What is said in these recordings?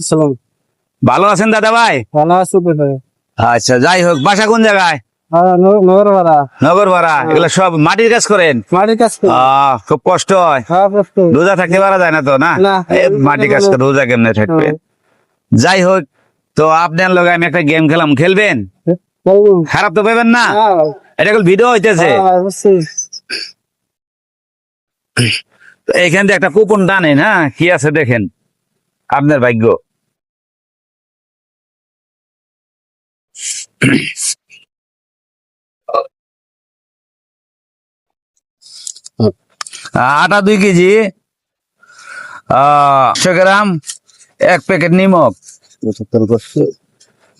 সালাম। ভালো আছেন দাদা ভাই? ভালো আছি ভাই। আচ্ছা, যাই হোক, বাসা কোন জায়গায়? নগর ভাড়া। নগর ভাড়া। এগুলো সব মাটির কাজ করেন? মাটির কাজ করি। খুব কষ্ট হয়। হ্যাঁ, কষ্ট। রোজা থাকতে পারা যায় না তো, না? না। মাটি কাজ করে রোজা কেমনে থাকবে? যাই হোক, তো আপনার লগে আমি একটা গেম খেলাম, খেলবেন? খারাপ তো পাবেন না? এটা ভিডিও হইতেছে। এইখান থেকে একটা কুপন টানেন, হ্যাঁ, কি আছে দেখেন, আপনার ভাগ্য। আটা 2 কেজি, 100 গ্রাম, 1 প্যাকেট নিমক।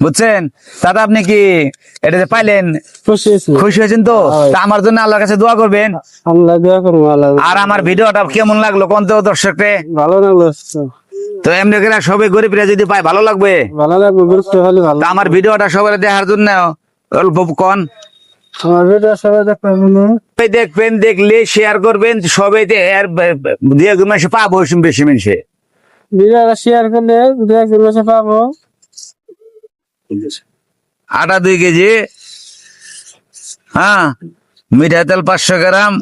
বুঝছেন দাদা? আপনি কি এটা যে পাইলেন খুশি হয়েছেন তো? তা আমার জন্য আল্লাহর কাছে দোয়া করবেন। আর আমার ভিডিওটা কেমন লাগলো কোন তো দর্শককে? ভালো লাগলো। তো এমনি করে সবাই গরিবরা যদি পায় ভালো লাগবে। ভালো লাগবে, তা আমার ভিডিওটা সবাই দেখার জন্য অল্প কোন আমার ভিডিও সবাই দেখবেন, দেখলে শেয়ার করবেন, সবাই দিয়ে মাসে পাবো বেশি মানুষে। ভিডিওটা শেয়ার করলে 2-1 মাসে পাবো। আটা 2 কেজি, হ্যাঁ, মিঠা তেল 500 গ্রাম,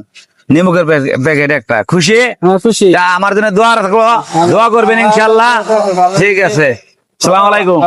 নিমকের প্যাকেট একটা। খুশি? খুশি। আমার জন্য দোয়া রাখবো, দোয়া করবেন ইনশাল্লাহ। ঠিক আছে, আসসালামু আলাইকুম।